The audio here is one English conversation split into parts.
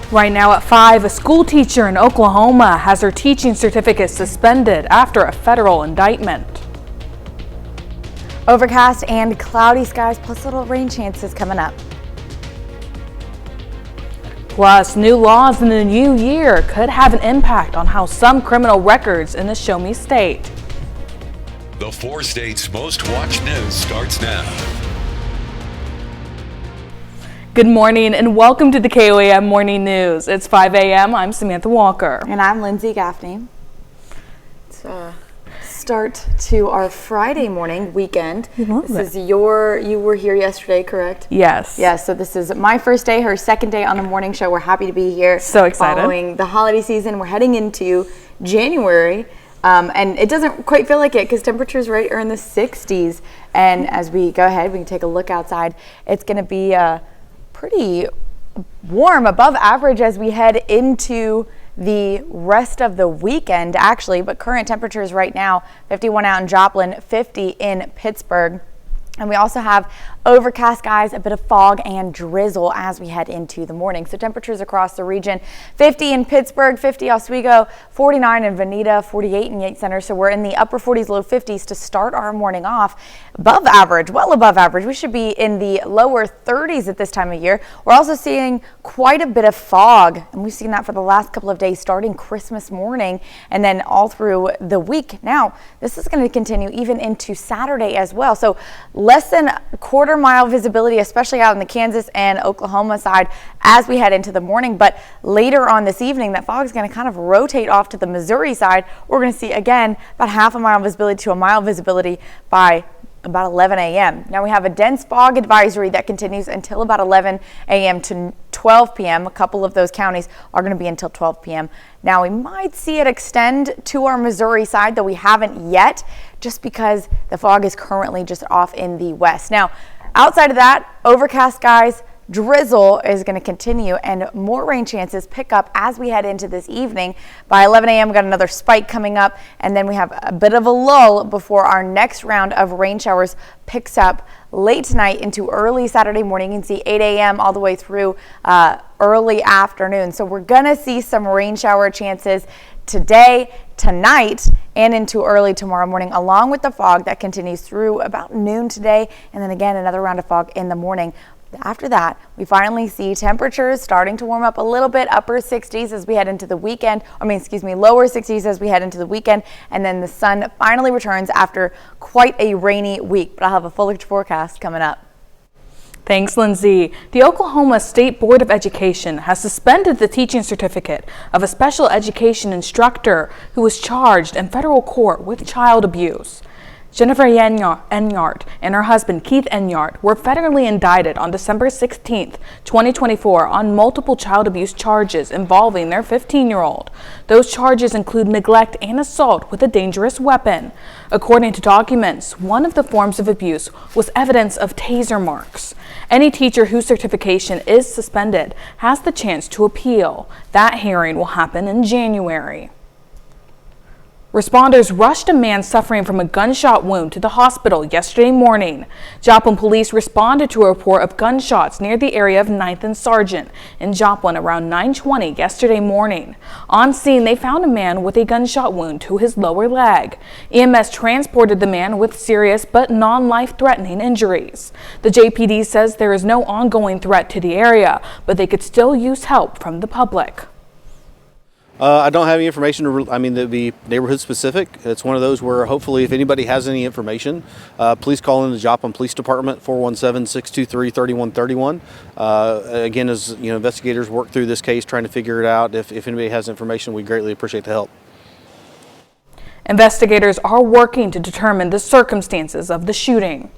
Right now at 5, a school teacher in Oklahoma has her teaching certificate suspended after a federal indictment. Overcast and cloudy skies plus little rain chances coming up. Plus, new laws in the new year could have an impact on how some criminal records in the Show Me state. The 4 states' most watched news starts now. Good morning and welcome to the KOAM Morning News. It's 5 a.m. I'm Samantha Walker. And I'm Lindsay Gaffney. It's start to our Friday morning weekend. You were here yesterday, correct? Yes. Yes, so this is my first day, her second day on the morning show. We're happy to be here. So excited. Following the holiday season, we're heading into January. And it doesn't quite feel like it because temperatures are in the 60s. And as we go ahead, we can take a look outside. It's going to be pretty warm, above average as we head into the rest of the weekend, actually. But current temperatures right now, 51 out in Joplin, 50 in Pittsburgh. And we also have overcast skies, a bit of fog and drizzle as we head into the morning. So temperatures across the region, 50 in Pittsburgh, 50 Oswego, 49 in Veneta, 48 in Yates Center. So we're in the upper 40s, low 50s to start our morning off. Above average, well above average. We should be in the lower 30s at this time of year. We're also seeing quite a bit of fog, and we've seen that for the last couple of days, starting Christmas morning and then all through the week. Now, this is going to continue even into Saturday as well. So less than a quarter-mile visibility, especially out in the Kansas and Oklahoma side as we head into the morning. But later on this evening, that fog is going to kind of rotate off to the Missouri side. We're going to see, again, about half a mile visibility to a mile visibility by about 11 a.m. Now we have a dense fog advisory that continues until about 11 a.m. to 12 p.m. A couple of those counties are going to be until 12 p.m. Now we might see it extend to our Missouri side, though we haven't yet, just because the fog is currently just off in the west. Now, outside of that, overcast skies, drizzle is going to continue and more rain chances pick up as we head into this evening. By 11 a.m. we've got another spike coming up, and then we have a bit of a lull before our next round of rain showers picks up late tonight into early Saturday morning. You can see 8 a.m. all the way through early afternoon. So we're going to see some rain shower chances today, tonight, and into early tomorrow morning, along with the fog that continues through about noon today, and then again another round of fog in the morning. After that, we finally see temperatures starting to warm up a little bit, upper 60s as we head into the weekend. Lower 60s as we head into the weekend, and then the sun finally returns after quite a rainy week. But I'll have a fuller forecast coming up. Thanks, Lindsay. The Oklahoma State Board of Education has suspended the teaching certificate of a special education instructor who was charged in federal court with child abuse. Jennifer Enyart and her husband Keith Enyart were federally indicted on December 16, 2024 on multiple child abuse charges involving their 15-year-old. Those charges include neglect and assault with a dangerous weapon. According to documents, one of the forms of abuse was evidence of taser marks. Any teacher whose certification is suspended has the chance to appeal. That hearing will happen in January. Responders rushed a man suffering from a gunshot wound to the hospital yesterday morning. Joplin police responded to a report of gunshots near the area of 9th and Sargent in Joplin around 9:20 yesterday morning. On scene, they found a man with a gunshot wound to his lower leg. EMS transported the man with serious but non-life-threatening injuries. The JPD says there is no ongoing threat to the area, but they could still use help from the public. I don't have any information that'd be neighborhood specific. It's one of those where hopefully if anybody has any information, please call in the Joplin Police Department, 417-623-3131. Again, as investigators work through this case, trying to figure it out. If anybody has information, we greatly appreciate the help. Investigators are working to determine the circumstances of the shooting.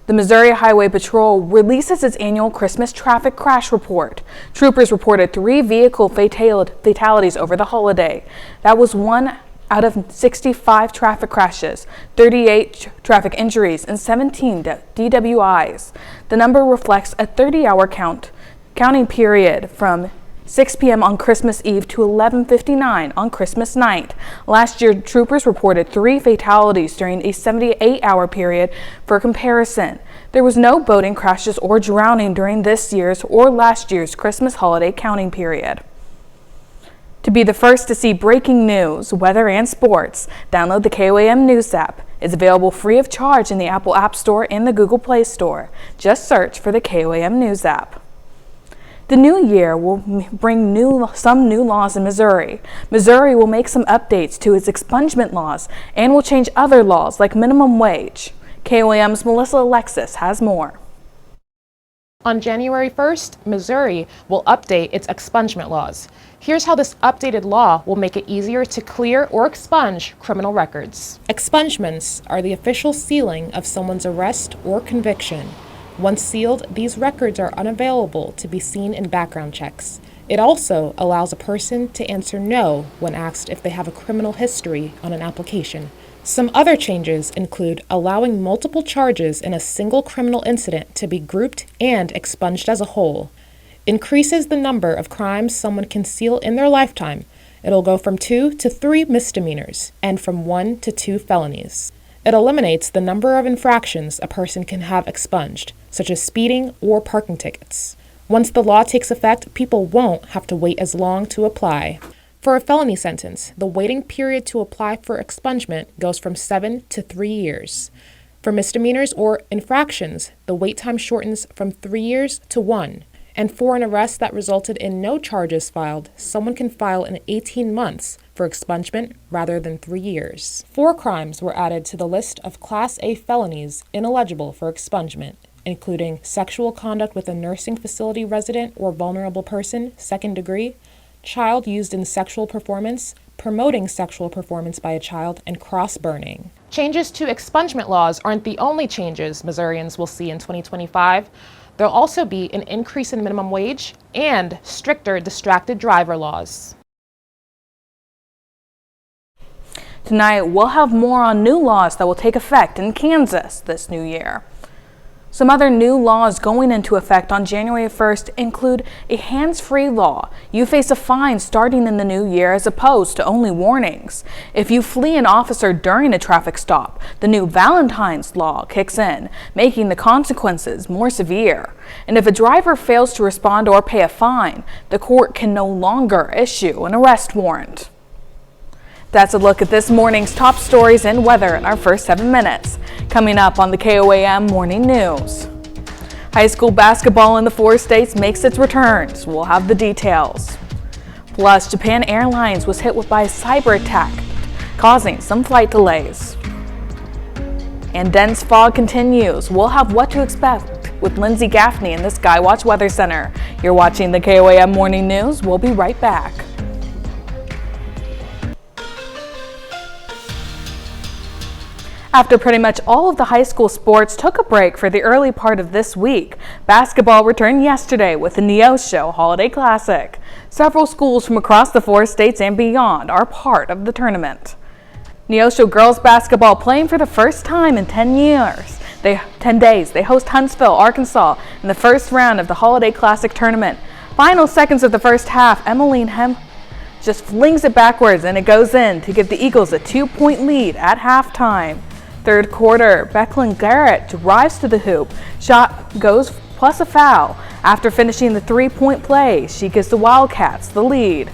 The Missouri Highway Patrol releases its annual Christmas traffic crash report. Troopers reported 3 vehicle fatalities over the holiday. That was 1 out of 65 traffic crashes, 38 traffic injuries, and 17 DWIs. The number reflects a 30-hour counting period from 6 p.m. on Christmas Eve to 11:59 on Christmas night. Last year, troopers reported 3 fatalities during a 78-hour period. For comparison, there was no boating crashes or drowning during this year's or last year's Christmas holiday counting period. To be the first to see breaking news, weather, and sports, download the KOAM News app. It's available free of charge in the Apple App Store and the Google Play Store. Just search for the KOAM News app. The new year will bring some new laws in Missouri. Missouri will make some updates to its expungement laws and will change other laws like minimum wage. KOAM's Melissa Alexis has more. On January 1st, Missouri will update its expungement laws. Here's how this updated law will make it easier to clear or expunge criminal records. Expungements are the official sealing of someone's arrest or conviction. Once sealed, these records are unavailable to be seen in background checks. It also allows a person to answer no when asked if they have a criminal history on an application. Some other changes include allowing multiple charges in a single criminal incident to be grouped and expunged as a whole. Increases the number of crimes someone can seal in their lifetime. It'll go from 2 to 3 misdemeanors and from 1 to 2 felonies. It eliminates the number of infractions a person can have expunged, such as speeding or parking tickets. Once the law takes effect, people won't have to wait as long to apply. For a felony sentence, the waiting period to apply for expungement goes from 7 to 3 years. For misdemeanors or infractions, the wait time shortens from 3 years to 1. And for an arrest that resulted in no charges filed, someone can file in 18 months for expungement rather than 3 years. 4 crimes were added to the list of Class A felonies ineligible for expungement, including sexual conduct with a nursing facility resident or vulnerable person, 2nd degree, child used in sexual performance, promoting sexual performance by a child, and cross-burning. Changes to expungement laws aren't the only changes Missourians will see in 2025. There'll also be an increase in minimum wage and stricter distracted driver laws. Tonight, we'll have more on new laws that will take effect in Kansas this new year. Some other new laws going into effect on January 1st include a hands-free law. You face a fine starting in the new year as opposed to only warnings. If you flee an officer during a traffic stop, the new Valentine's law kicks in, making the consequences more severe. And if a driver fails to respond or pay a fine, the court can no longer issue an arrest warrant. That's a look at this morning's top stories and weather in our first 7 minutes. Coming up on the KOAM Morning News. High school basketball in the 4 states makes its returns. We'll have the details. Plus, Japan Airlines was hit by a cyber attack, causing some flight delays. And dense fog continues. We'll have what to expect with Lindsay Gaffney in the Skywatch Weather Center. You're watching the KOAM Morning News. We'll be right back. After pretty much all of the high school sports took a break for the early part of this week, basketball returned yesterday with the Neosho Holiday Classic. Several schools from across the 4 states and beyond are part of the tournament. Neosho girls basketball playing for the first time in 10 days. They host Huntsville, Arkansas in the first round of the Holiday Classic tournament. Final seconds of the first half, Emmeline Hemp just flings it backwards and it goes in to give the Eagles a 2-point lead at halftime. Third quarter, Becklin Garrett drives to the hoop. Shot goes plus a foul. After finishing the 3-point play, she gives the Wildcats the lead.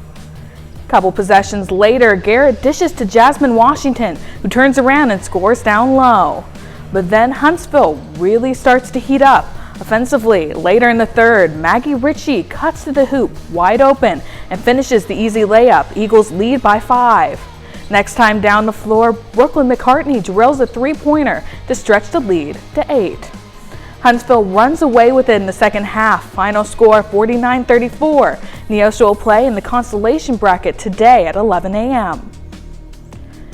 Couple possessions later, Garrett dishes to Jasmine Washington, who turns around and scores down low. But then Huntsville really starts to heat up offensively. Later in the third, Maggie Ritchie cuts to the hoop wide open and finishes the easy layup. Eagles lead by 5. Next time down the floor, Brooklyn McCartney drills a 3-pointer to stretch the lead to 8. Huntsville runs away with it in the second half. Final score 49-34. Neosho will play in the consolation bracket today at 11 a.m.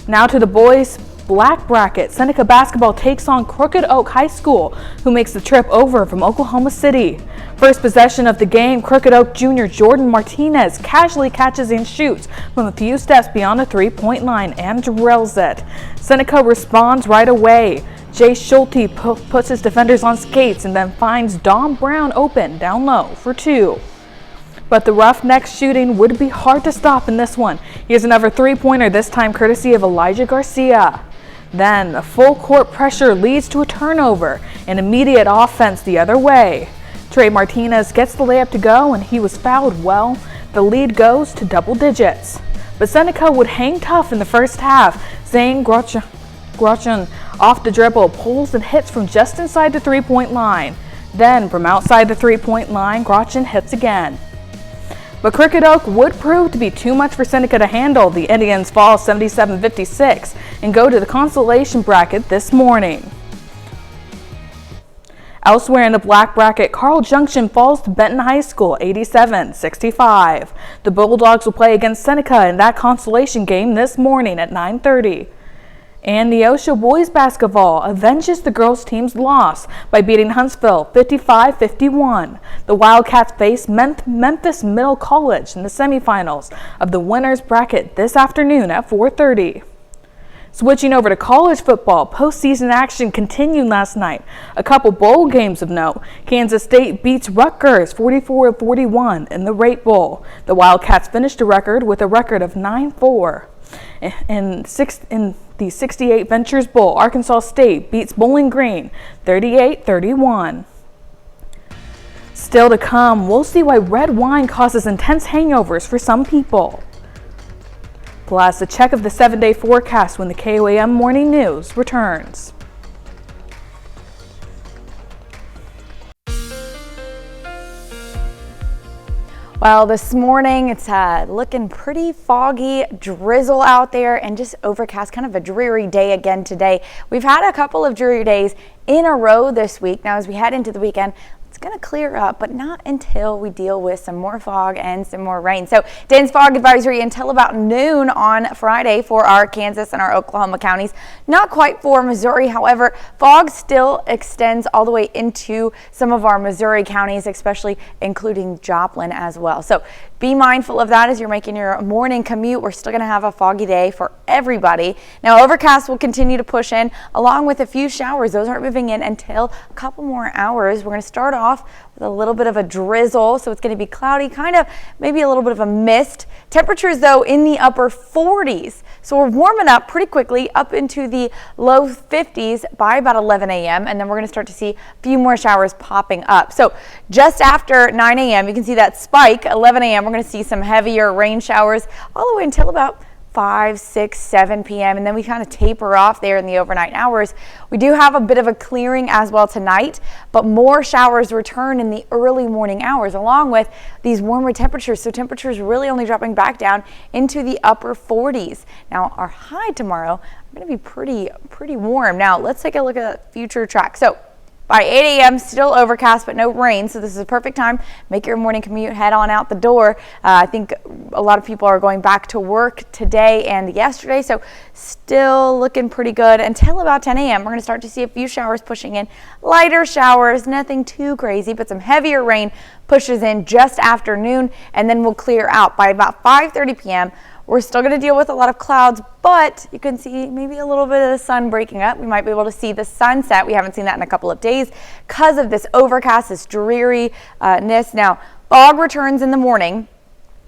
Now to the boys' black bracket. Seneca basketball takes on Crooked Oak High School, who makes the trip over from Oklahoma City. First possession of the game, Crooked Oak junior Jordan Martinez casually catches and shoots from a few steps beyond the 3-point line and drills it. Seneca responds right away. Jay Schulte puts his defenders on skates and then finds Dom Brown open down low for 2. But the Roughneck shooting would be hard to stop in this one. Here's another three-pointer, this time courtesy of Elijah Garcia. Then, a full court pressure leads to a turnover, an immediate offense the other way. Trey Martinez gets the layup to go, and he was fouled well. The lead goes to double digits. But Seneca would hang tough in the first half. Zane Grotchen off the dribble pulls and hits from just inside the three-point line. Then, from outside the three-point line, Grotchen hits again. But Cricket Oak would prove to be too much for Seneca to handle. The Indians fall 77-56 and go to the consolation bracket this morning. Elsewhere in the black bracket, Carl Junction falls to Benton High School 87-65. The Bulldogs will play against Seneca in that consolation game this morning at 9:30. And Neosho boys basketball avenges the girls' team's loss by beating Huntsville 55-51. The Wildcats face Memphis Middle College in the semifinals of the winners bracket this afternoon at 4:30. Switching over to college football, postseason action continued last night. A couple bowl games of note. Kansas State beats Rutgers 44-41 in the Rate Bowl. The Wildcats finished the record with a record of 9-4. In the 68 Ventures Bowl, Arkansas State beats Bowling Green 38-31. Still to come, we'll see why red wine causes intense hangovers for some people. Plus, a check of the 7-day forecast when the KOAM Morning News returns. Well, this morning it's looking pretty foggy, drizzle out there, and just overcast, kind of a dreary day again today. We've had a couple of dreary days in a row this week. Now, as we head into the weekend, it's going to clear up, but not until we deal with some more fog and some more rain. So dense fog advisory until about noon on Friday for our Kansas and our Oklahoma counties. Not quite for Missouri. However, fog still extends all the way into some of our Missouri counties, especially including Joplin as well. So be mindful of that as you're making your morning commute. We're still going to have a foggy day for everybody. Now, overcast will continue to push in along with a few showers. Those aren't moving in until a couple more hours. We're going to start off with a little bit of a drizzle, so it's going to be cloudy, kind of maybe a little bit of a mist. Temperatures, though, in the upper 40s. So we're warming up pretty quickly up into the low 50s by about 11 a.m. and then we're going to start to see a few more showers popping up. So just after 9 a.m. you can see that spike. 11 a.m. we're going to see some heavier rain showers all the way until about 5, 6, 7 p.m. and then we kind of taper off there in the overnight hours. We do have a bit of a clearing as well tonight, but more showers return in the early morning hours along with these warmer temperatures. So temperatures really only dropping back down into the upper 40s. Now our high tomorrow going to be pretty warm. Now let's take a look at the future track. So by 8 a.m. still overcast but no rain, so this is a perfect time. Make your morning commute, head on out the door. I think a lot of people are going back to work today and yesterday, so still looking pretty good until about 10 a.m. We're going to start to see a few showers pushing in. Lighter showers, nothing too crazy, but some heavier rain pushes in just after noon, and then we'll clear out by about 5:30 p.m. We're still going to deal with a lot of clouds, but you can see maybe a little bit of the sun breaking up. We might be able to see the sunset. We haven't seen that in a couple of days because of this overcast, this dreariness. Now, fog returns in the morning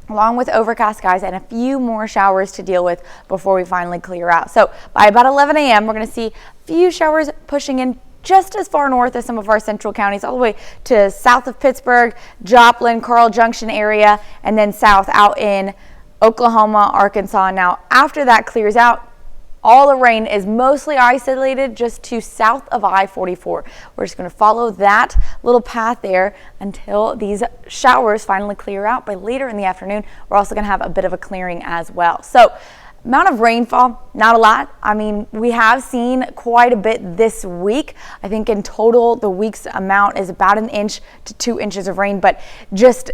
along with overcast skies and a few more showers to deal with before we finally clear out. So by about 11 a.m., we're going to see a few showers pushing in just as far north as some of our central counties, all the way to south of Pittsburgh, Joplin, Carl Junction area, and then south out in Oklahoma, Arkansas. Now, after that clears out, all the rain is mostly isolated just to south of I-44. We're just going to follow that little path there until these showers finally clear out. By later in the afternoon, we're also going to have a bit of a clearing as well. So, amount of rainfall, not a lot. I mean, we have seen quite a bit this week. I think in total, the week's amount is about 1 inch to 2 inches of rain, but just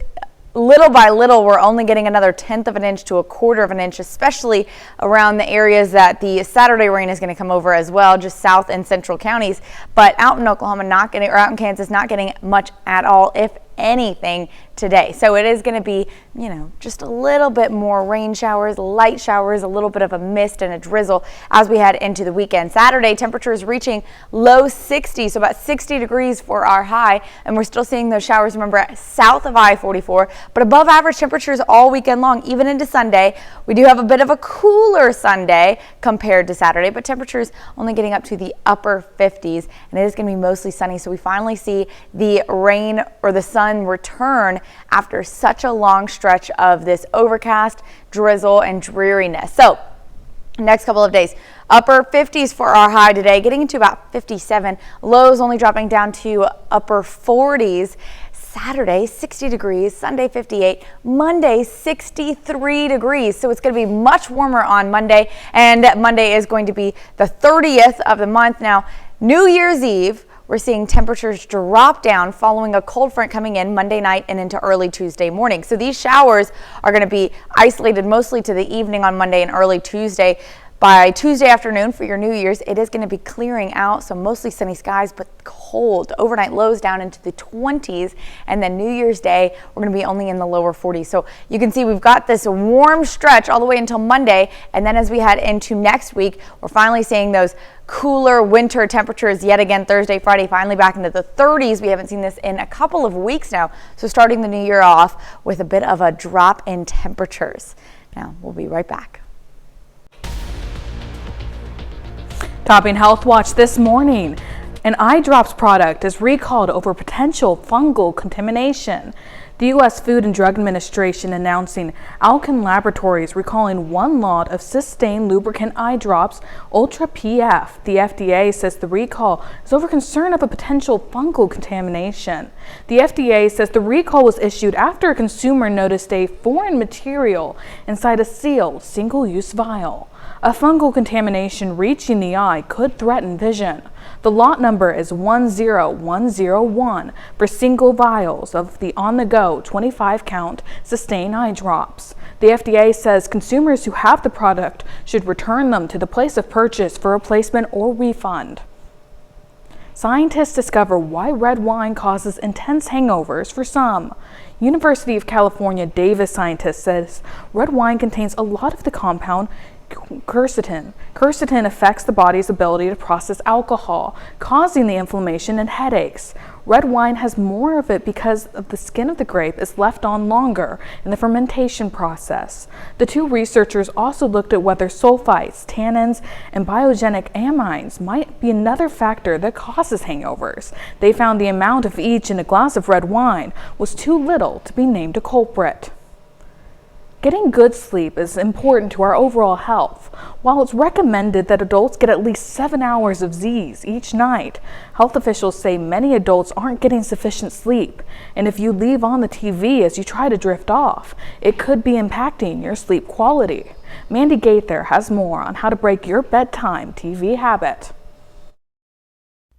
little by little, we're only getting another 1/10 of an inch to 1/4 of an inch, especially around the areas that the Saturday rain is going to come over as well, just south and central counties. But out in Oklahoma, not getting, or out in Kansas, not getting much at all, if anything today. So it is going to be, just a little bit more rain showers, light showers, a little bit of a mist and a drizzle as we head into the weekend. Saturday, temperatures reaching low 60s, so about 60 degrees for our high, and we're still seeing those showers, remember, south of I-44, but above average temperatures all weekend long, even into Sunday. We do have a bit of a cooler Sunday compared to Saturday, but temperatures only getting up to the upper 50s, and it is going to be mostly sunny, so we finally see the rain or the sun return after such a long stretch of this overcast, drizzle, and dreariness. So next couple of days, upper 50s for our high today, getting into about 57. Lows only dropping down to upper 40s. Saturday, 60 degrees, Sunday, 58, Monday, 63 degrees. So it's going to be much warmer on Monday, and Monday is going to be the 30th of the month. Now, New Year's Eve, we're seeing temperatures drop down following a cold front coming in Monday night and into early Tuesday morning. So these showers are going to be isolated mostly to the evening on Monday and early Tuesday. By Tuesday afternoon for your New Year's, it is going to be clearing out, so mostly sunny skies, but cold. Overnight lows down into the 20s, and then New Year's Day, we're going to be only in the lower 40s. So you can see we've got this warm stretch all the way until Monday, and then as we head into next week, we're finally seeing those cooler winter temperatures yet again. Thursday, Friday, finally back into the 30s. We haven't seen this in a couple of weeks now, so starting the new year off with a bit of a drop in temperatures. Now, we'll be right back. Topping Health Watch this morning, an eye drops product is recalled over potential fungal contamination. The U.S. Food and Drug Administration announcing Alcon Laboratories recalling one lot of Systane lubricant eye drops Ultra PF. The FDA says the recall is over concern of a potential fungal contamination. The FDA says the recall was issued after a consumer noticed a foreign material inside a sealed single-use vial. A fungal contamination reaching the eye could threaten vision. The lot number is 10101 for single vials of the on-the-go 25-count Systane eye drops. The FDA says consumers who have the product should return them to the place of purchase for replacement or refund. Scientists discover why red wine causes intense hangovers for some. University of California Davis scientist says red wine contains a lot of the compound quercetin. Quercetin affects the body's ability to process alcohol, causing the inflammation and headaches. Red wine has more of it because of the skin of the grape is left on longer in the fermentation process. The two researchers also looked at whether sulfites, tannins, and biogenic amines might be another factor that causes hangovers. They found the amount of each in a glass of red wine was too little to be named a culprit. Getting good sleep is important to our overall health. While it's recommended that adults get at least 7 hours of Z's each night, health officials say many adults aren't getting sufficient sleep. And if you leave on the TV as you try to drift off, it could be impacting your sleep quality. Mandy Gaither has more on how to break your bedtime TV habit.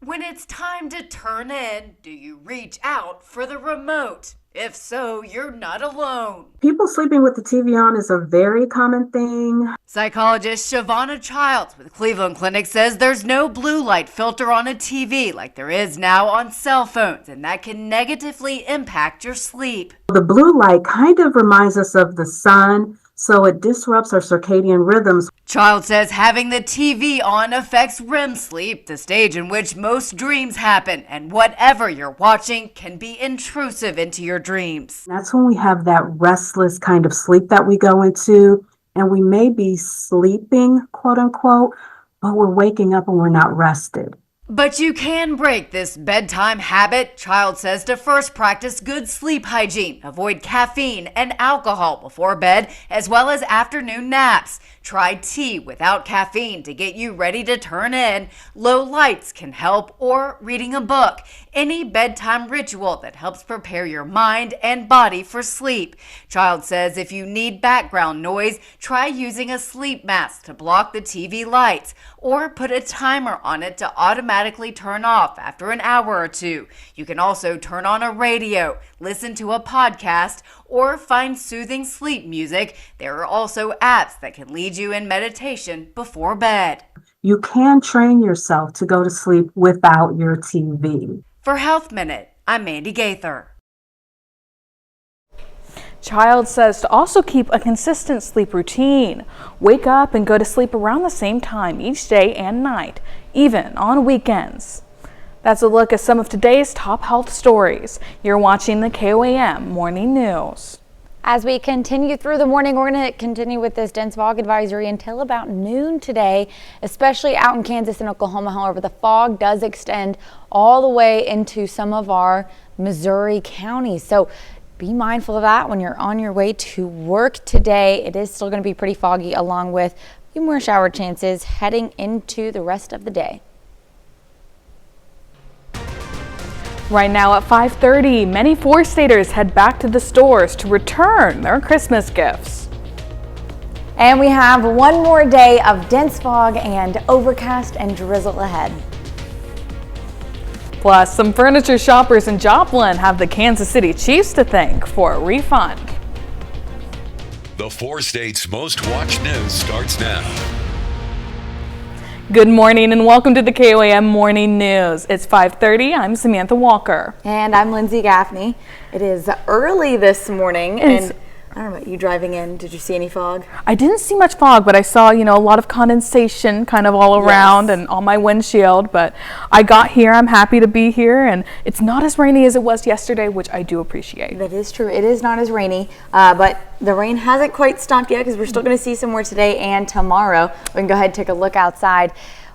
When it's time to turn in, do you reach out for the remote? If so, you're not alone. People sleeping with the TV on is a very common thing. Psychologist Shavonna Childs with Cleveland Clinic says there's no blue light filter on a TV like there is now on cell phones, and that can negatively impact your sleep. The blue light kind of reminds us of the sun, so it disrupts our circadian rhythms. Child says having the TV on affects REM sleep, the stage in which most dreams happen, and whatever you're watching can be intrusive into your dreams. That's when we have that restless kind of sleep that we go into, and we may be sleeping, quote unquote, but we're waking up and we're not rested. But you can break this bedtime habit. Child says to first practice good sleep hygiene. Avoid caffeine and alcohol before bed, as well as afternoon naps. Try tea without caffeine to get you ready to turn in. Low lights can help, or reading a book. Any bedtime ritual that helps prepare your mind and body for sleep. Child says if you need background noise, try using a sleep mask to block the TV lights, or put a timer on it to automatically turn off after an hour or two. You can also turn on a radio, listen to a podcast, or find soothing sleep music. There are also apps that can lead you in meditation before bed. You can train yourself to go to sleep without your TV. For Health Minute, I'm Mandy Gaither. Child says to also keep a consistent sleep routine. Wake up and go to sleep around the same time each day and night, even on weekends. That's a look at some of today's top health stories. You're watching the KOAM Morning News. As we continue through the morning, we're going to continue with this dense fog advisory until about noon today, especially out in Kansas and Oklahoma. However, the fog does extend all the way into some of our Missouri counties. So be mindful of that when you're on your way to work today. It is still going to be pretty foggy, along with a few more shower chances heading into the rest of the day. Right now at 5:30, many four-staters head back to the stores to return their Christmas gifts. And we have one more day of dense fog and overcast and drizzle ahead. Plus, some furniture shoppers in Joplin have the Kansas City Chiefs to thank for a refund. The 4 states' most watched news starts now. Good morning and welcome to the KOAM Morning News. It's 5:30. I'm Samantha Walker. And I'm Lindsay Gaffney. It is early this morning, and I don't know about you driving in. Did you see any fog? I didn't see much fog, but I saw, a lot of condensation kind of all around and on my windshield. But I got here. I'm happy to be here, and it's not as rainy as it was yesterday, which I do appreciate. That is true. It is not as rainy, but the rain hasn't quite stopped yet because we're still going to see some more today and tomorrow. We can go ahead and take a look outside.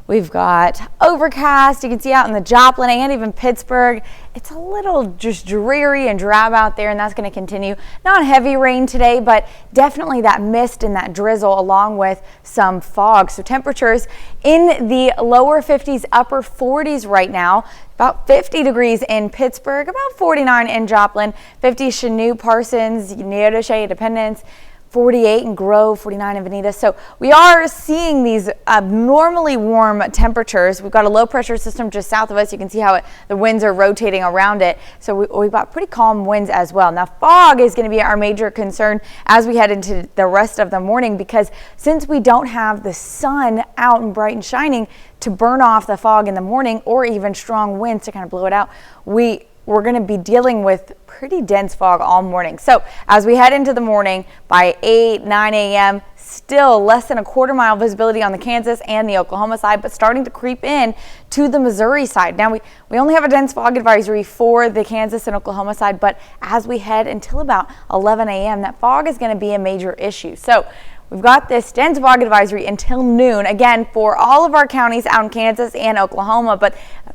We've got overcast. You can see out in the Joplin and even Pittsburgh. It's a little just dreary and drab out there, and that's going to continue. Not heavy rain today, but definitely that mist and that drizzle along with some fog. So temperatures in the lower 50s, upper 40s right now. About 50 degrees in Pittsburgh, about 49 in Joplin, 50 Chanute, Parsons, Neodesha, Independence, 48 in Grove, 49 in Veneta. So we are seeing these abnormally warm temperatures. We've got a low pressure system just south of us. You can see how the winds are rotating around it. So we've got pretty calm winds as well. Now fog is going to be our major concern as we head into the rest of the morning, because since we don't have the sun out and bright and shining to burn off the fog in the morning, or even strong winds to kind of blow it out, we're going to be dealing with pretty dense fog all morning. So as we head into the morning, by 8, 9 a.m., still less than a quarter-mile visibility on the Kansas and the Oklahoma side, but starting to creep in to the Missouri side. Now, we only have a dense fog advisory for the Kansas and Oklahoma side, but as we head until about 11 a.m., that fog is going to be a major issue. So we've got this dense fog advisory until noon, again, for all of our counties out in Kansas and Oklahoma, but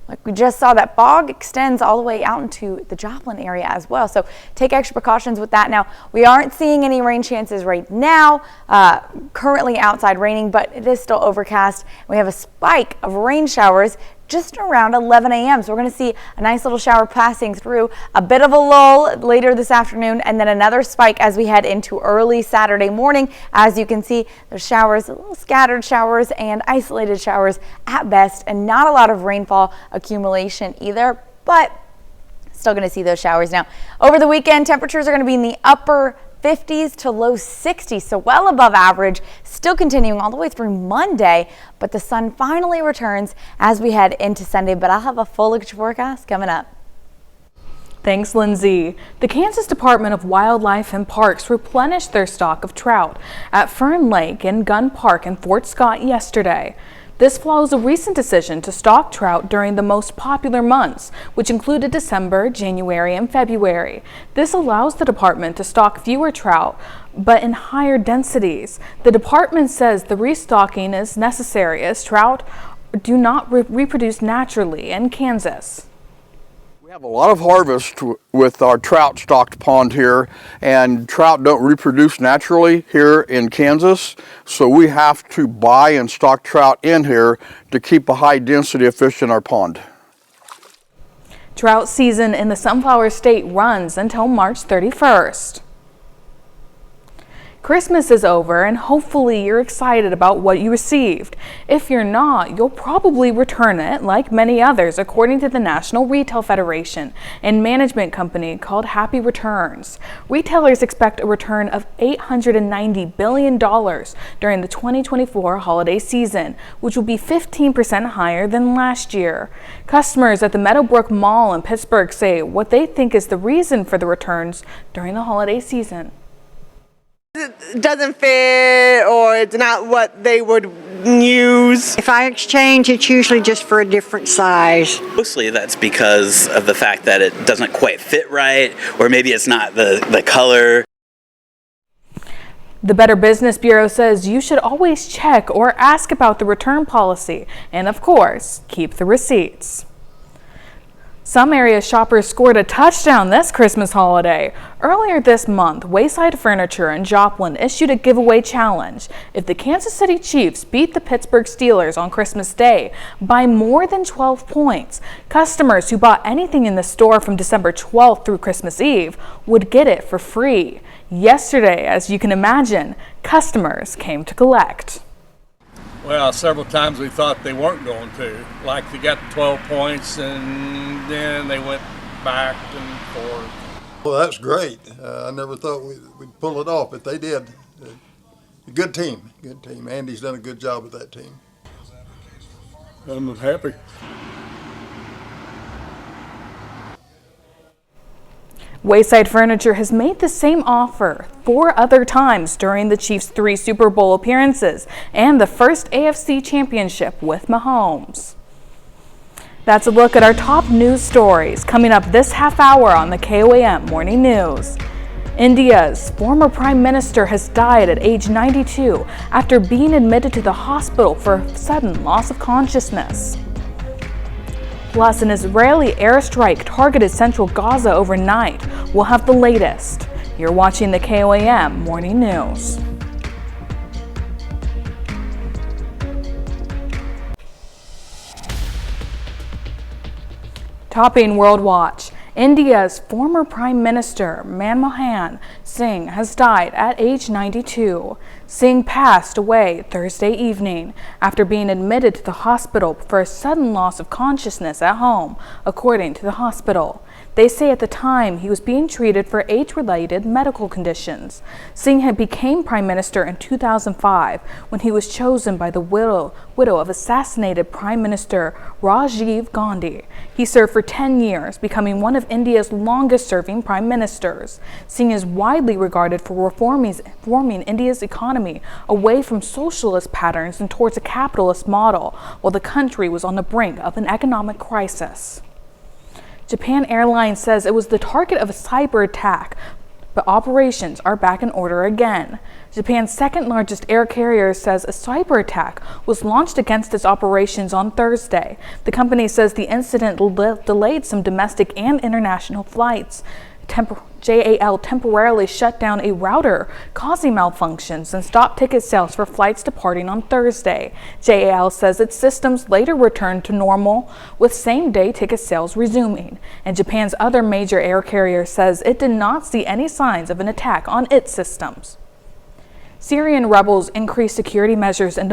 like we just saw, that fog extends all the way out into the Joplin area as well. So take extra precautions with that. Now, we aren't seeing any rain chances right now, currently outside raining, but it is still overcast. We have a spike of rain showers just around 11 a.m. So we're going to see a nice little shower passing through, a bit of a lull later this afternoon, and then another spike as we head into early Saturday morning. As you can see, there's showers, a little scattered showers and isolated showers at best, and not a lot of rainfall accumulation either, but still going to see those showers. Now, over the weekend, temperatures are going to be in the upper 50s to low 60s, so well above average, still continuing all the way through Monday, but the sun finally returns as we head into Sunday. But I'll have a full look at your forecast coming up. Thanks, Lindsay. The Kansas Department of Wildlife and Parks replenished their stock of trout at Fern Lake and Gun Park in Fort Scott yesterday. This follows a recent decision to stock trout during the most popular months, which included December, January, and February. This allows the department to stock fewer trout, but in higher densities. The department says the restocking is necessary as trout do not reproduce naturally in Kansas. We have a lot of harvest with our trout stocked pond here, and trout don't reproduce naturally here in Kansas, so we have to buy and stock trout in here to keep a high density of fish in our pond. Trout season in the Sunflower State runs until March 31st. Christmas is over, and hopefully you're excited about what you received. If you're not, you'll probably return it like many others, according to the National Retail Federation and management company called Happy Returns. Retailers expect a return of $890 billion during the 2024 holiday season, which will be 15% higher than last year. Customers at the Meadowbrook Mall in Pittsburgh say what they think is the reason for the returns during the holiday season. It doesn't fit or it's not what they would use. If I exchange, it's usually just for a different size. Mostly that's because of the fact that it doesn't quite fit right, or maybe it's not the color. The Better Business Bureau says you should always check or ask about the return policy and, of course, keep the receipts. Some area shoppers scored a touchdown this Christmas holiday. Earlier this month, Wayside Furniture in Joplin issued a giveaway challenge. If the Kansas City Chiefs beat the Pittsburgh Steelers on Christmas Day by more than 12 points, customers who bought anything in the store from December 12th through Christmas Eve would get it for free. Yesterday, as you can imagine, customers came to collect. Well, several times we thought they weren't going to. Like they got 12 points and then they went back and forth. Well, that's great. I never thought we'd pull it off, but they did. Good team, good team. Andy's done a good job with that team. I'm happy. Wayside Furniture has made the same offer 4 other times during the Chiefs' 3 Super Bowl appearances and the first AFC championship with Mahomes. That's a look at our top news stories coming up this half hour on the KOAM Morning News. India's former Prime Minister has died at age 92 after being admitted to the hospital for a sudden loss of consciousness. Plus, an Israeli airstrike targeted central Gaza overnight. We'll have the latest. You're watching the KOAM Morning News. Topping World Watch, India's former Prime Minister Manmohan Singh has died at age 92. Singh passed away Thursday evening after being admitted to the hospital for a sudden loss of consciousness at home, according to the hospital. They say at the time he was being treated for age-related medical conditions. Singh had became Prime Minister in 2005 when he was chosen by the widow of assassinated Prime Minister Rajiv Gandhi. He served for 10 years, becoming one of India's longest-serving prime ministers. Singh is widely regarded for reforming India's economy away from socialist patterns and towards a capitalist model, while the country was on the brink of an economic crisis. Japan Airlines says it was the target of a cyber attack, but operations are back in order again. Japan's second-largest air carrier says a cyber attack was launched against its operations on Thursday. The company says the incident delayed some domestic and international flights. JAL temporarily shut down a router, causing malfunctions and stopped ticket sales for flights departing on Thursday. JAL says its systems later returned to normal, with same-day ticket sales resuming. And Japan's other major air carrier says it did not see any signs of an attack on its systems. Syrian rebels increased security measures in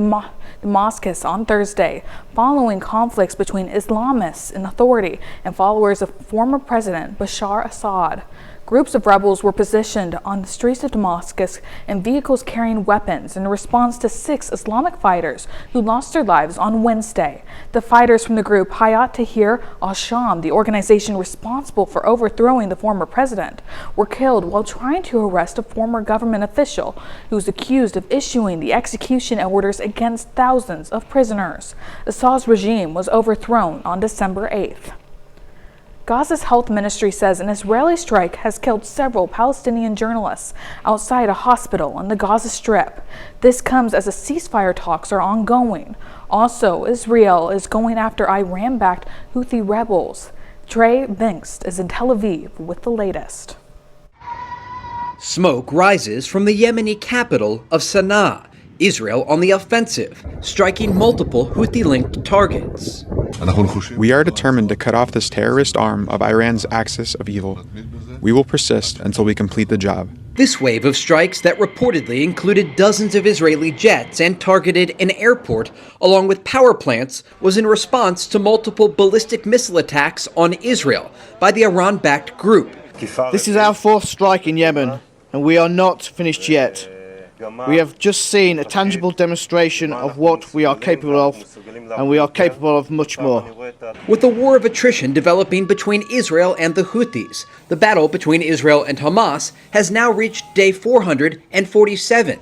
Damascus on Thursday, following conflicts between Islamists in authority and followers of former President Bashar Assad. Groups of rebels were positioned on the streets of Damascus in vehicles carrying weapons in response to 6 Islamic fighters who lost their lives on Wednesday. The fighters from the group Hayat Tahrir al-Sham, the organization responsible for overthrowing the former president, were killed while trying to arrest a former government official who was accused of issuing the execution orders against thousands of prisoners. Assad's regime was overthrown on December 8th. Gaza's health ministry says an Israeli strike has killed several Palestinian journalists outside a hospital in the Gaza Strip. This comes as ceasefire talks are ongoing. Also, Israel is going after Iran-backed Houthi rebels. Trey Bingst is in Tel Aviv with the latest. Smoke rises from the Yemeni capital of Sana'a. Israel on the offensive, striking multiple Houthi-linked targets. We are determined to cut off this terrorist arm of Iran's axis of evil. We will persist until we complete the job. This wave of strikes that reportedly included dozens of Israeli jets and targeted an airport along with power plants was in response to multiple ballistic missile attacks on Israel by the Iran-backed group. This is our 4th strike in Yemen, and we are not finished yet. We have just seen a tangible demonstration of what we are capable of, and we are capable of much more. With the war of attrition developing between Israel and the Houthis, the battle between Israel and Hamas has now reached day 447.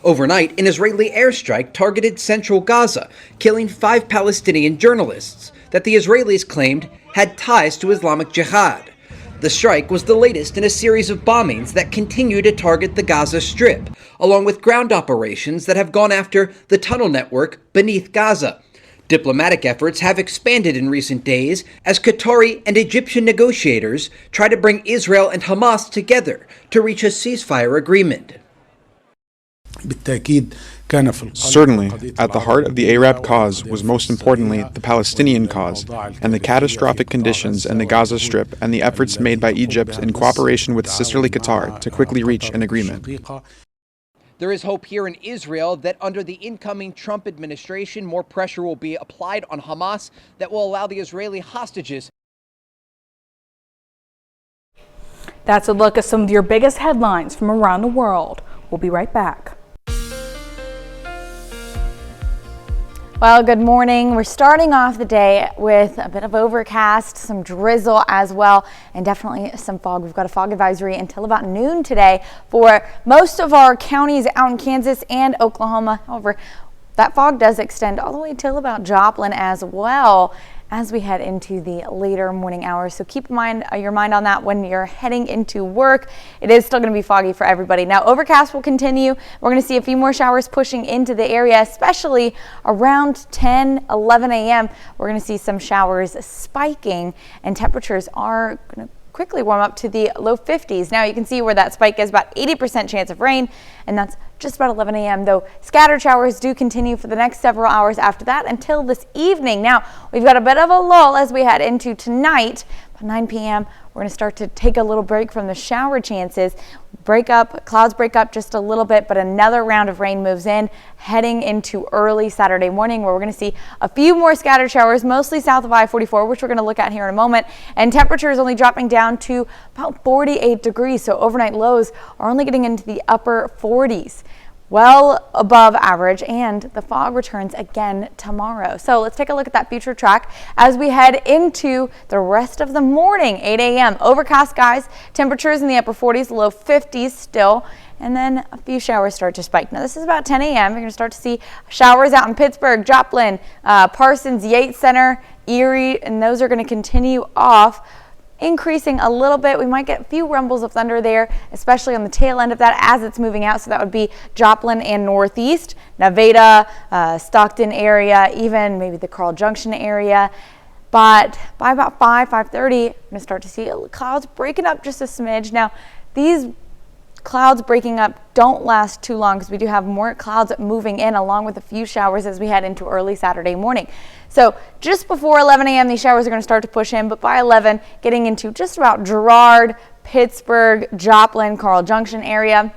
Overnight, an Israeli airstrike targeted central Gaza, killing 5 Palestinian journalists that the Israelis claimed had ties to Islamic Jihad. The strike was the latest in a series of bombings that continue to target the Gaza Strip, along with ground operations that have gone after the tunnel network beneath Gaza. Diplomatic efforts have expanded in recent days as Qatari and Egyptian negotiators try to bring Israel and Hamas together to reach a ceasefire agreement. Certainly, at the heart of the Arab cause was most importantly the Palestinian cause, and the catastrophic conditions in the Gaza Strip and the efforts made by Egypt in cooperation with sisterly Qatar to quickly reach an agreement. There is hope here in Israel that under the incoming Trump administration, more pressure will be applied on Hamas that will allow the Israeli hostages. That's a look at some of your biggest headlines from around the world. We'll be right back. Well, good morning. We're starting off the day with a bit of overcast, some drizzle as well, and definitely some fog. We've got a fog advisory until about noon today for most of our counties out in Kansas and Oklahoma. However, that fog does extend all the way till about Joplin as well as we head into the later morning hours. So keep your mind on that when you're heading into work. It is still going to be foggy for everybody. Now, overcast will continue. We're going to see a few more showers pushing into the area, especially around 10, 11 a.m. We're going to see some showers spiking, and temperatures are going to quickly warm up to the low 50s. Now you can see where that spike is, about 80% chance of rain, and that's just about 11 a.m. though scattered showers do continue for the next several hours after that until this evening. Now we've got a bit of a lull as we head into tonight. By 9 p.m. we're going to start to take a little break from the shower chances. Clouds break up just a little bit, but another round of rain moves in, heading into early Saturday morning, where we're going to see a few more scattered showers, mostly south of I-44, which we're going to look at here in a moment. And temperatures only dropping down to about 48 degrees. So overnight lows are only getting into the upper 40s. Well above average, and the fog returns again tomorrow. So let's take a look at that future track as we head into the rest of the morning. 8 a.m. overcast skies, temperatures in the upper 40s, low 50s still, and then a few showers start to spike. Now this is about 10 a.m. You're going to start to see showers out in Pittsburgh, Joplin, Parsons, Yates Center, Erie, and those are going to continue off, increasing a little bit. We might get a few rumbles of thunder there, especially on the tail end of that as it's moving out. So that would be Joplin and Northeast, Nevada, Stockton area, even maybe the Carl Junction area. But by about 5:30, we're going to start to see clouds breaking up just a smidge. Now, these clouds breaking up don't last too long because we do have more clouds moving in along with a few showers as we head into early Saturday morning. So just before 11 a.m. these showers are going to start to push in, but by 11 getting into just about Girard, Pittsburgh, Joplin, Carl Junction area.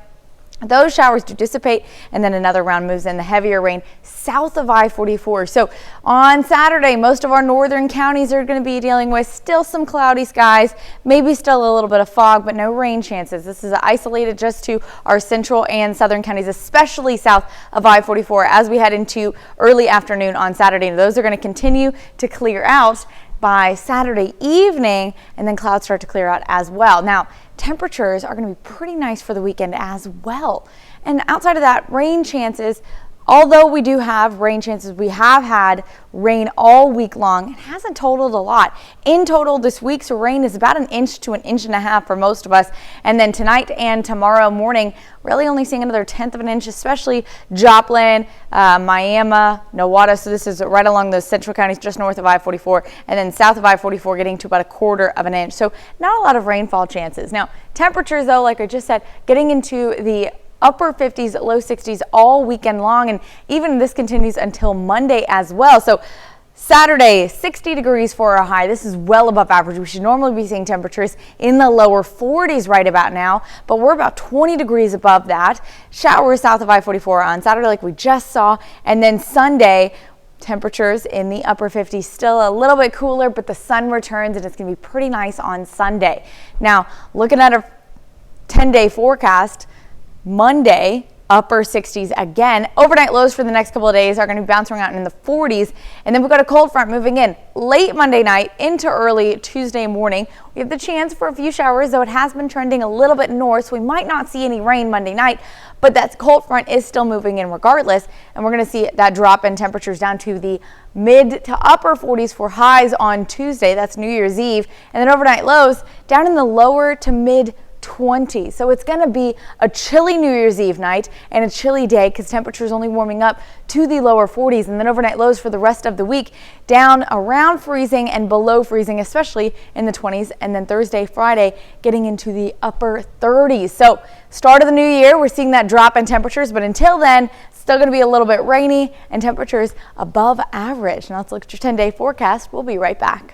Those showers do dissipate, and then another round moves in, the heavier rain south of I-44. So on Saturday, most of our northern counties are going to be dealing with still some cloudy skies, maybe still a little bit of fog, but no rain chances. This is isolated just to our central and southern counties, especially south of I-44 as we head into early afternoon on Saturday. And those are going to continue to clear out by Saturday evening, and then clouds start to clear out as well. Now, temperatures are going to be pretty nice for the weekend as well. And outside of that, rain chances, although we do have rain chances, we have had rain all week long. It hasn't totaled a lot. In total, this week's rain is about 1 inch to 1.5 inches for most of us. And then tonight and tomorrow morning, really only seeing another 1/10 of an inch, especially Joplin, Miami, Nowata. So this is right along the central counties just north of I-44, and then south of I-44 getting to about 1/4 of an inch. So not a lot of rainfall chances. Now, temperatures though, like I just said, getting into the upper 50s, low 60s all weekend long, and even this continues until Monday as well. So Saturday, 60 degrees for a high. This is well above average. We should normally be seeing temperatures in the lower 40s right about now, but we're about 20 degrees above that. Showers south of I-44 on Saturday like we just saw, and then Sunday, temperatures in the upper 50s, still a little bit cooler, but the sun returns and it's going to be pretty nice on Sunday. Now, looking at a 10-day forecast, Monday, upper 60s again. Overnight lows for the next couple of days are going to be bouncing around in the 40s. And then we've got a cold front moving in late Monday night into early Tuesday morning. We have the chance for a few showers, though it has been trending a little bit north, so we might not see any rain Monday night. But that cold front is still moving in regardless, and we're going to see that drop in temperatures down to the mid to upper 40s for highs on Tuesday. That's New Year's Eve. And then overnight lows down in the lower to mid 20. So it's going to be a chilly New Year's Eve night and a chilly day because temperatures only warming up to the lower 40s, and then overnight lows for the rest of the week down around freezing and below freezing, especially in the 20s, and then Thursday, Friday getting into the upper 30s. So start of the new year, we're seeing that drop in temperatures, but until then, still going to be a little bit rainy and temperatures above average. Now let's look at your 10-day forecast. We'll be right back.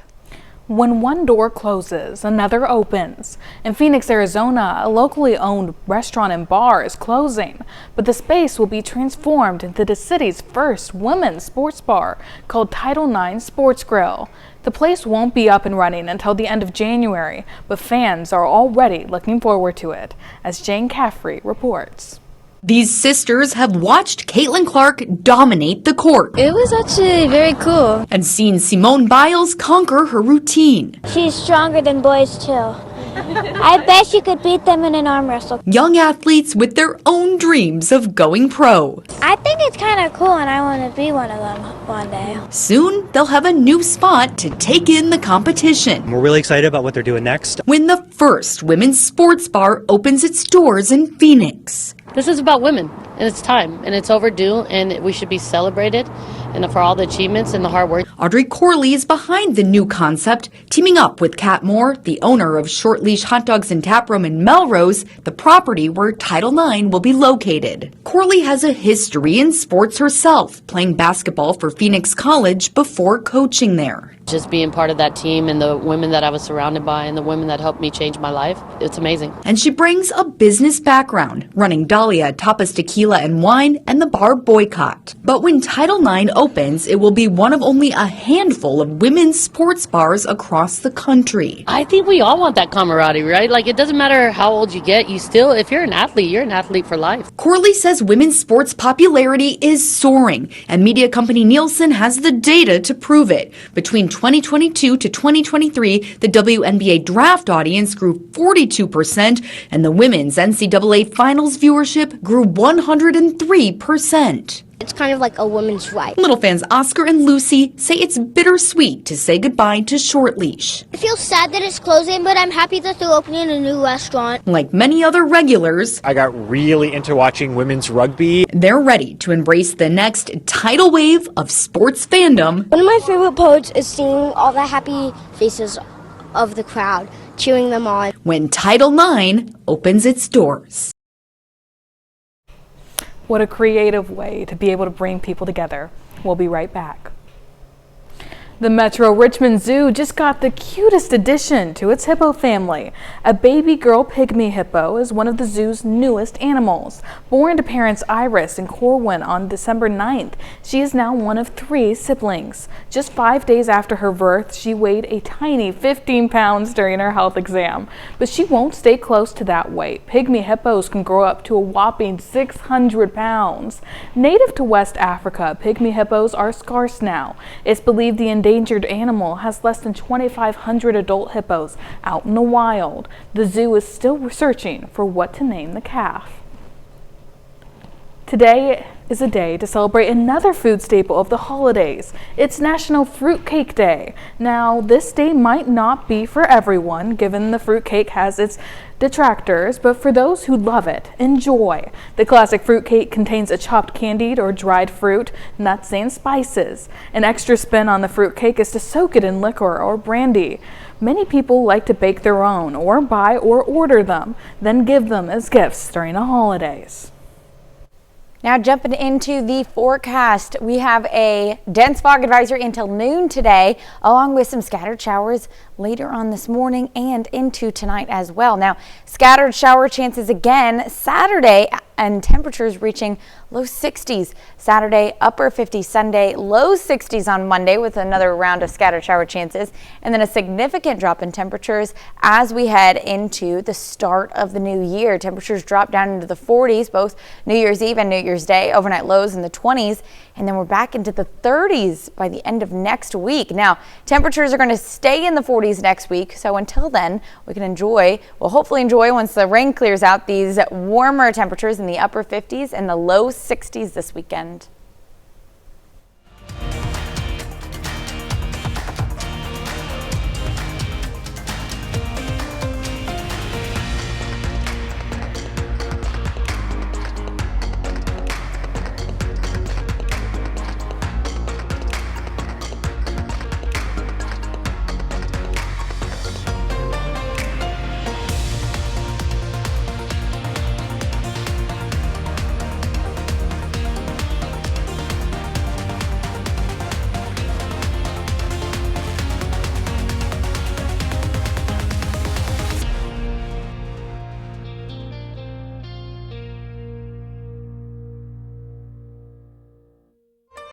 When one door closes, another opens. In Phoenix, Arizona, a locally owned restaurant and bar is closing, but the space will be transformed into the city's first women's sports bar called Title IX Sports Grill. The place won't be up and running until the end of January, but fans are already looking forward to it, as Jane Caffrey reports. These sisters have watched Caitlin Clark dominate the court. It was actually very cool. And seen Simone Biles conquer her routine. She's stronger than boys too. I bet she could beat them in an arm wrestle. Young athletes with their own dreams of going pro. I think it's kind of cool and I want to be one of them one day. Soon, they'll have a new spot to take in the competition. We're really excited about what they're doing next. When the first women's sports bar opens its doors in Phoenix. This is about women, and it's time, and it's overdue, and we should be celebrated and for all the achievements and the hard work. Audrey Corley is behind the new concept, teaming up with Kat Moore, the owner of Short Leash Hot Dogs and Tap Room in Melrose, the property where Title IX will be located. Corley has a history in sports herself, playing basketball for Phoenix College before coaching there. Just being part of that team and the women that I was surrounded by and the women that helped me change my life, it's amazing. And she brings a business background, running Dahlia, Tapas Tequila and Wine, and the bar Boycott. But when Title IX opens, it will be one of only a handful of women's sports bars across the country. I think we all want that camaraderie, right? Like, it doesn't matter how old you get, if you're an athlete, you're an athlete for life. Corley says women's sports popularity is soaring, and media company Nielsen has the data to prove it. Between 2022 to 2023, the WNBA draft audience grew 42%, and the women's NCAA finals viewership grew 103%. It's kind of like a woman's right. Little fans Oscar and Lucy say it's bittersweet to say goodbye to Short Leash. I feel sad that it's closing, but I'm happy that they're opening a new restaurant. Like many other regulars, I got really into watching women's rugby. They're ready to embrace the next tidal wave of sports fandom. One of my favorite parts is seeing all the happy faces of the crowd, cheering them on. When Title IX opens its doors. What a creative way to be able to bring people together. We'll be right back. The Metro Richmond Zoo just got the cutest addition to its hippo family. A baby girl pygmy hippo is one of the zoo's newest animals. Born to parents Iris and Corwin on December 9th, she is now one of 3 siblings. Just 5 days after her birth, she weighed a tiny 15 pounds during her health exam. But she won't stay close to that weight. Pygmy hippos can grow up to a whopping 600 pounds. Native to West Africa, pygmy hippos are scarce now. It's believed the endangered animal has less than 2,500 adult hippos out in the wild. The zoo is still searching for what to name the calf. Today is a day to celebrate another food staple of the holidays. It's National Fruitcake Day. Now, this day might not be for everyone, given the fruitcake has its detractors, but for those who love it, enjoy. The classic fruitcake contains a chopped candied or dried fruit, nuts, and spices. An extra spin on the fruitcake is to soak it in liquor or brandy. Many people like to bake their own, or buy or order them, then give them as gifts during the holidays. Now jumping into the forecast, we have a dense fog advisory until noon today, along with some scattered showers later on this morning and into tonight as well. Now, scattered shower chances again Saturday and temperatures reaching low 60s Saturday, upper 50s Sunday, low 60s on Monday with another round of scattered shower chances, and then a significant drop in temperatures as we head into the start of the new year. Temperatures drop down into the 40s both New Year's Eve and New Year's Day, overnight lows in the 20s, and then we're back into the 30s by the end of next week. Now, temperatures are going to stay in the 40s next week, so until then, we can hopefully enjoy once the rain clears out these warmer temperatures in the upper 50s and the low 60s this weekend.